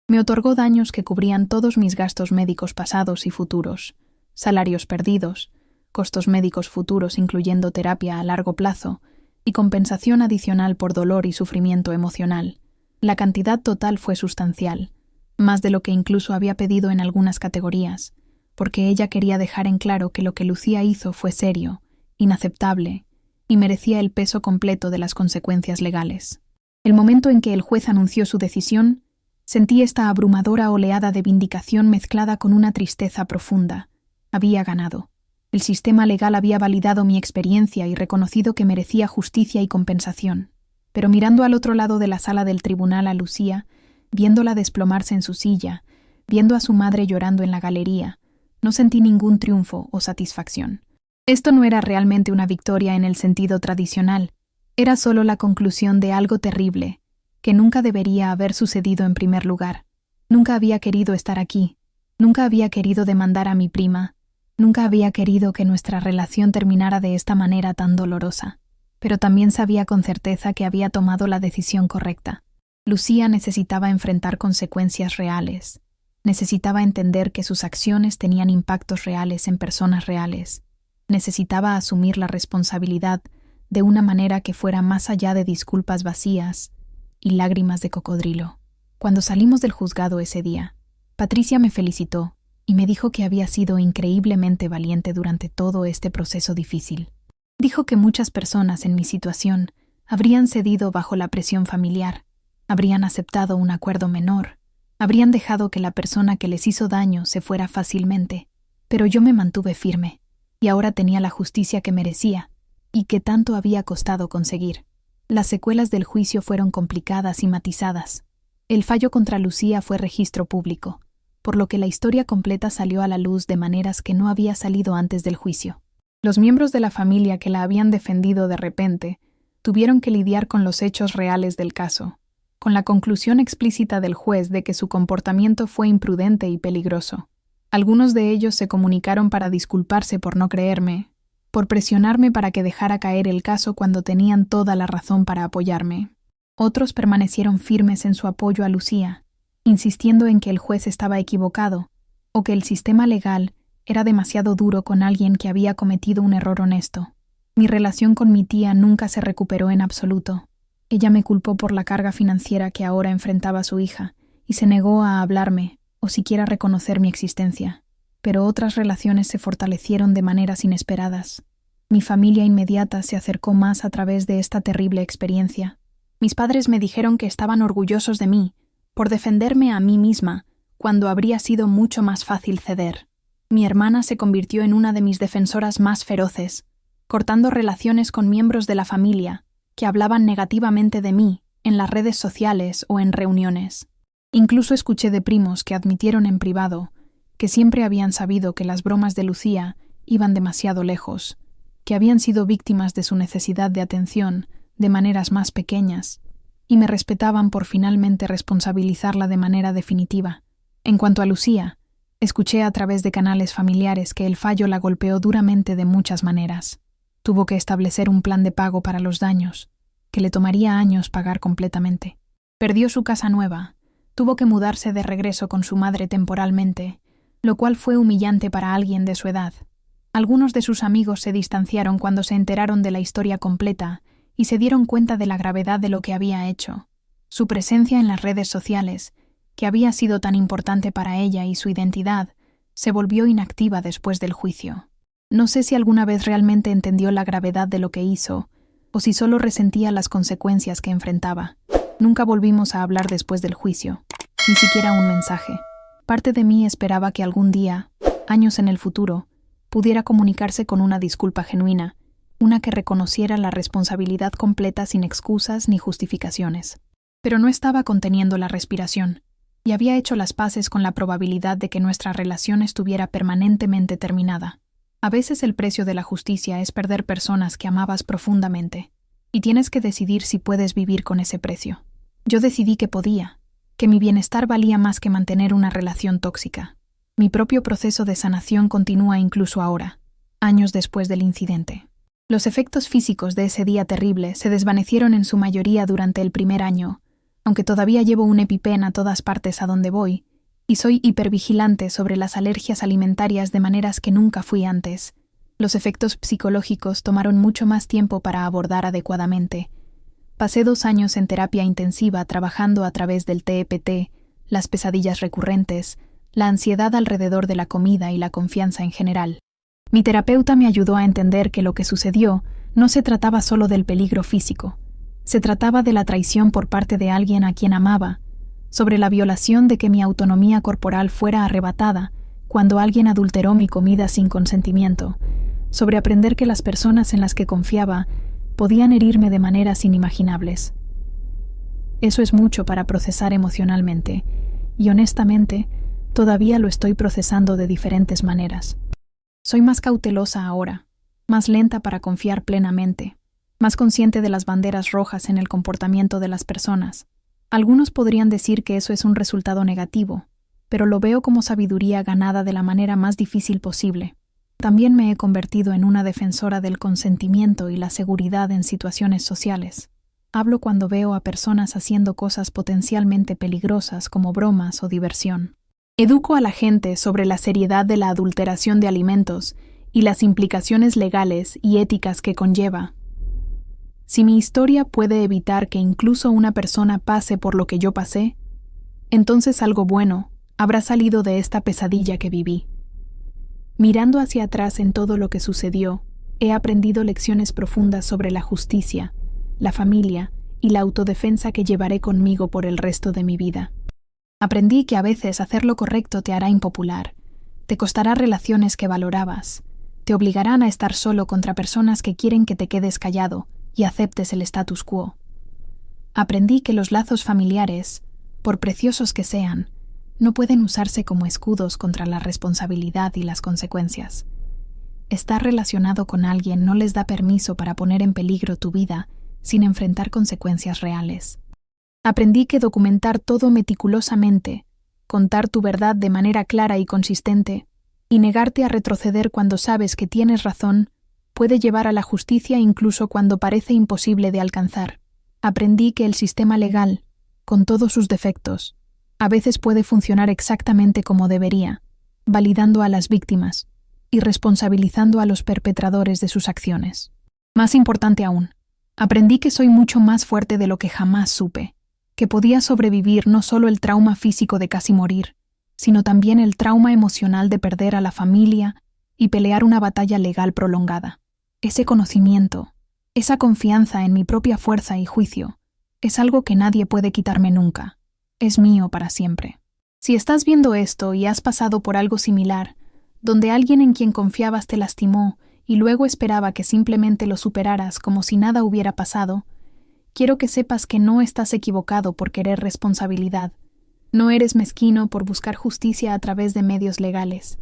Me otorgó daños que cubrían todos mis gastos médicos pasados y futuros, salarios perdidos, costos médicos futuros incluyendo terapia a largo plazo y compensación adicional por dolor y sufrimiento emocional. La cantidad total fue sustancial, más de lo que incluso había pedido en algunas categorías, porque ella quería dejar en claro que lo que Lucía hizo fue serio, inaceptable, y merecía el peso completo de las consecuencias legales. El momento en que el juez anunció su decisión, sentí esta abrumadora oleada de vindicación mezclada con una tristeza profunda. Había ganado. El sistema legal había validado mi experiencia y reconocido que merecía justicia y compensación. Pero mirando al otro lado de la sala del tribunal a Lucía, viéndola desplomarse en su silla, viendo a su madre llorando en la galería, no sentí ningún triunfo o satisfacción. Esto no era realmente una victoria en el sentido tradicional, era solo la conclusión de algo terrible, que nunca debería haber sucedido en primer lugar. Nunca había querido estar aquí, Nunca había querido demandar a mi prima, nunca había querido que nuestra relación terminara de esta manera tan dolorosa, pero también sabía con certeza que había tomado la decisión correcta. Lucía necesitaba enfrentar consecuencias reales, necesitaba entender que sus acciones tenían impactos reales en personas reales, necesitaba asumir la responsabilidad de una manera que fuera más allá de disculpas vacías y lágrimas de cocodrilo. Cuando salimos del juzgado ese día, Patricia me felicitó y me dijo que había sido increíblemente valiente durante todo este proceso difícil. Dijo que muchas personas en mi situación habrían cedido bajo la presión familiar, habrían aceptado un acuerdo menor, habrían dejado que la persona que les hizo daño se fuera fácilmente, pero yo me mantuve firme, y ahora tenía la justicia que merecía y que tanto había costado conseguir. Las secuelas del juicio fueron complicadas y matizadas. El fallo contra Lucía fue registro público, por lo que la historia completa salió a la luz de maneras que no había salido antes del juicio. Los miembros de la familia que la habían defendido de repente tuvieron que lidiar con los hechos reales del caso, con la conclusión explícita del juez de que su comportamiento fue imprudente y peligroso. Algunos de ellos se comunicaron para disculparse por no creerme, por presionarme para que dejara caer el caso cuando tenían toda la razón para apoyarme. Otros permanecieron firmes en su apoyo a Lucía, insistiendo en que el juez estaba equivocado o que el sistema legal era demasiado duro con alguien que había cometido un error honesto. Mi relación con mi tía nunca se recuperó en absoluto. Ella me culpó por la carga financiera que ahora enfrentaba su hija y se negó a hablarme o siquiera reconocer mi existencia. Pero otras relaciones se fortalecieron de maneras inesperadas. Mi familia inmediata se acercó más a través de esta terrible experiencia. Mis padres me dijeron que estaban orgullosos de mí por defenderme a mí misma cuando habría sido mucho más fácil ceder. Mi hermana se convirtió en una de mis defensoras más feroces, cortando relaciones con miembros de la familia que hablaban negativamente de mí en las redes sociales o en reuniones. Incluso escuché de primos que admitieron en privado que siempre habían sabido que las bromas de Lucía iban demasiado lejos, que habían sido víctimas de su necesidad de atención de maneras más pequeñas, y me respetaban por finalmente responsabilizarla de manera definitiva. En cuanto a Lucía, escuché a través de canales familiares que el fallo la golpeó duramente de muchas maneras. Tuvo que establecer un plan de pago para los daños, que le tomaría años pagar completamente. Perdió su casa nueva, tuvo que mudarse de regreso con su madre temporalmente, lo cual fue humillante para alguien de su edad. Algunos de sus amigos se distanciaron cuando se enteraron de la historia completa y se dieron cuenta de la gravedad de lo que había hecho. Su presencia en las redes sociales, que había sido tan importante para ella y su identidad, se volvió inactiva después del juicio. No sé si alguna vez realmente entendió la gravedad de lo que hizo, o si solo resentía las consecuencias que enfrentaba. Nunca volvimos a hablar después del juicio, ni siquiera un mensaje. Parte de mí esperaba que algún día, años en el futuro, pudiera comunicarse con una disculpa genuina, una que reconociera la responsabilidad completa sin excusas ni justificaciones. Pero no estaba conteniendo la respiración, y había hecho las paces con la probabilidad de que nuestra relación estuviera permanentemente terminada. A veces el precio de la justicia es perder personas que amabas profundamente, y tienes que decidir si puedes vivir con ese precio. Yo decidí que podía, que mi bienestar valía más que mantener una relación tóxica. Mi propio proceso de sanación continúa incluso ahora, años después del incidente. Los efectos físicos de ese día terrible se desvanecieron en su mayoría durante el primer año, aunque todavía llevo un EpiPen a todas partes a donde voy, y soy hipervigilante sobre las alergias alimentarias de maneras que nunca fui antes. Los efectos psicológicos tomaron mucho más tiempo para abordar adecuadamente. Pasé 2 años en terapia intensiva trabajando a través del TEPT, las pesadillas recurrentes, la ansiedad alrededor de la comida y la confianza en general. Mi terapeuta me ayudó a entender que lo que sucedió no se trataba solo del peligro físico. Se trataba de la traición por parte de alguien a quien amaba, sobre la violación de que mi autonomía corporal fuera arrebatada cuando alguien adulteró mi comida sin consentimiento, sobre aprender que las personas en las que confiaba podían herirme de maneras inimaginables. Eso es mucho para procesar emocionalmente, y honestamente, todavía lo estoy procesando de diferentes maneras. Soy más cautelosa ahora, más lenta para confiar plenamente, más consciente de las banderas rojas en el comportamiento de las personas. Algunos podrían decir que eso es un resultado negativo, pero lo veo como sabiduría ganada de la manera más difícil posible. También me he convertido en una defensora del consentimiento y la seguridad en situaciones sociales. Hablo cuando veo a personas haciendo cosas potencialmente peligrosas como bromas o diversión. Educo a la gente sobre la seriedad de la adulteración de alimentos y las implicaciones legales y éticas que conlleva. Si mi historia puede evitar que incluso una persona pase por lo que yo pasé, entonces algo bueno habrá salido de esta pesadilla que viví. Mirando hacia atrás en todo lo que sucedió, he aprendido lecciones profundas sobre la justicia, la familia y la autodefensa que llevaré conmigo por el resto de mi vida. Aprendí que a veces hacer lo correcto te hará impopular, te costará relaciones que valorabas, te obligarán a estar solo contra personas que quieren que te quedes callado y aceptes el status quo. Aprendí que los lazos familiares, por preciosos que sean, no pueden usarse como escudos contra la responsabilidad y las consecuencias. Estar relacionado con alguien no les da permiso para poner en peligro tu vida sin enfrentar consecuencias reales. Aprendí que documentar todo meticulosamente, contar tu verdad de manera clara y consistente, y negarte a retroceder cuando sabes que tienes razón, puede llevar a la justicia incluso cuando parece imposible de alcanzar. Aprendí que el sistema legal, con todos sus defectos, a veces puede funcionar exactamente como debería, validando a las víctimas y responsabilizando a los perpetradores de sus acciones. Más importante aún, aprendí que soy mucho más fuerte de lo que jamás supe, que podía sobrevivir no solo el trauma físico de casi morir, sino también el trauma emocional de perder a la familia y pelear una batalla legal prolongada. Ese conocimiento, esa confianza en mi propia fuerza y juicio, es algo que nadie puede quitarme nunca. Es mío para siempre. Si estás viendo esto y has pasado por algo similar, donde alguien en quien confiabas te lastimó y luego esperaba que simplemente lo superaras como si nada hubiera pasado, quiero que sepas que no estás equivocado por querer responsabilidad. No eres mezquino por buscar justicia a través de medios legales.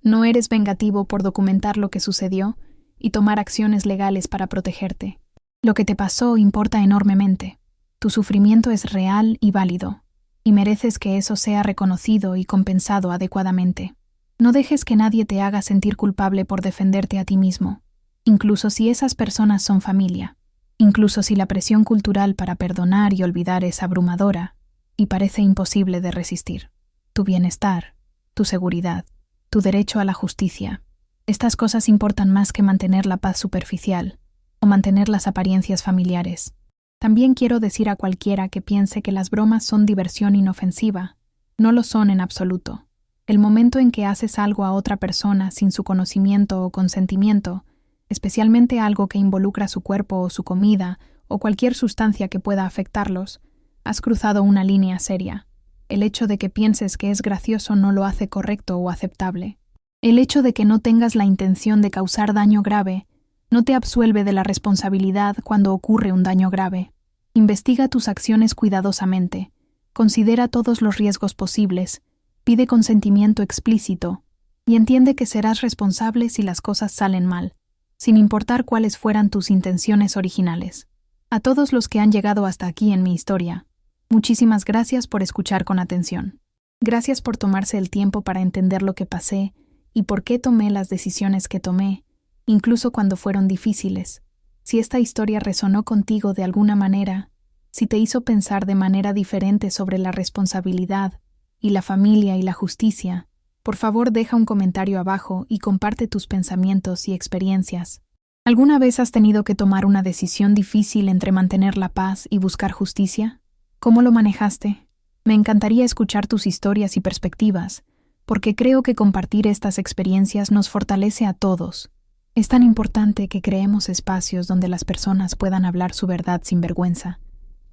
No eres vengativo por documentar lo que sucedió y tomar acciones legales para protegerte. Lo que te pasó importa enormemente. Tu sufrimiento es real y válido, y mereces que eso sea reconocido y compensado adecuadamente. No dejes que nadie te haga sentir culpable por defenderte a ti mismo, incluso si esas personas son familia, incluso si la presión cultural para perdonar y olvidar es abrumadora y parece imposible de resistir. Tu bienestar, tu seguridad, tu derecho a la justicia. Estas cosas importan más que mantener la paz superficial o mantener las apariencias familiares. También quiero decir a cualquiera que piense que las bromas son diversión inofensiva. No lo son en absoluto. El momento en que haces algo a otra persona sin su conocimiento o consentimiento, especialmente algo que involucra su cuerpo o su comida o cualquier sustancia que pueda afectarlos, has cruzado una línea seria. El hecho de que pienses que es gracioso no lo hace correcto o aceptable. El hecho de que no tengas la intención de causar daño grave no te absuelve de la responsabilidad cuando ocurre un daño grave. Investiga tus acciones cuidadosamente, considera todos los riesgos posibles, pide consentimiento explícito y entiende que serás responsable si las cosas salen mal, sin importar cuáles fueran tus intenciones originales. A todos los que han llegado hasta aquí en mi historia, muchísimas gracias por escuchar con atención. Gracias por tomarse el tiempo para entender lo que pasé y por qué tomé las decisiones que tomé, incluso cuando fueron difíciles. Si esta historia resonó contigo de alguna manera, si te hizo pensar de manera diferente sobre la responsabilidad y la familia y la justicia, por favor deja un comentario abajo y comparte tus pensamientos y experiencias. ¿Alguna vez has tenido que tomar una decisión difícil entre mantener la paz y buscar justicia? ¿Cómo lo manejaste? Me encantaría escuchar tus historias y perspectivas, porque creo que compartir estas experiencias nos fortalece a todos. Es tan importante que creemos espacios donde las personas puedan hablar su verdad sin vergüenza,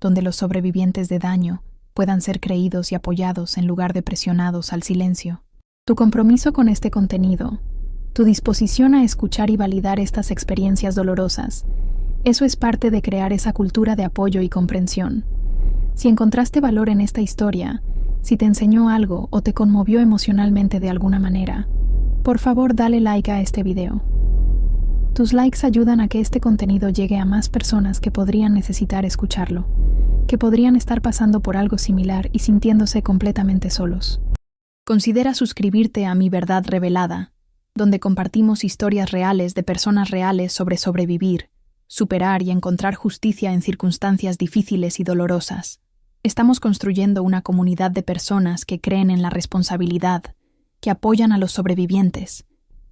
donde los sobrevivientes de daño puedan ser creídos y apoyados en lugar de presionados al silencio. Tu compromiso con este contenido, tu disposición a escuchar y validar estas experiencias dolorosas, eso es parte de crear esa cultura de apoyo y comprensión. Si encontraste valor en esta historia, si te enseñó algo o te conmovió emocionalmente de alguna manera, por favor dale like a este video. Tus likes ayudan a que este contenido llegue a más personas que podrían necesitar escucharlo, que podrían estar pasando por algo similar y sintiéndose completamente solos. Considera suscribirte a Mi Verdad Revelada, donde compartimos historias reales de personas reales sobre sobrevivir, superar y encontrar justicia en circunstancias difíciles y dolorosas. Estamos construyendo una comunidad de personas que creen en la responsabilidad, que apoyan a los sobrevivientes,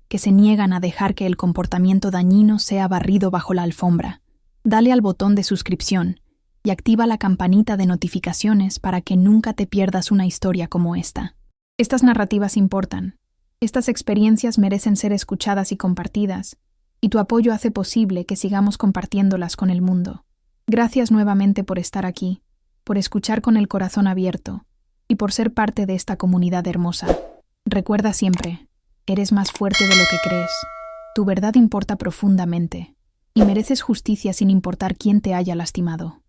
que se niegan a dejar que el comportamiento dañino sea barrido bajo la alfombra. Dale al botón de suscripción y activa la campanita de notificaciones para que nunca te pierdas una historia como esta. Estas narrativas importan. Estas experiencias merecen ser escuchadas y compartidas, y tu apoyo hace posible que sigamos compartiéndolas con el mundo. Gracias nuevamente por estar aquí, por escuchar con el corazón abierto y por ser parte de esta comunidad hermosa. Recuerda siempre, eres más fuerte de lo que crees. Tu verdad importa profundamente y mereces justicia sin importar quién te haya lastimado.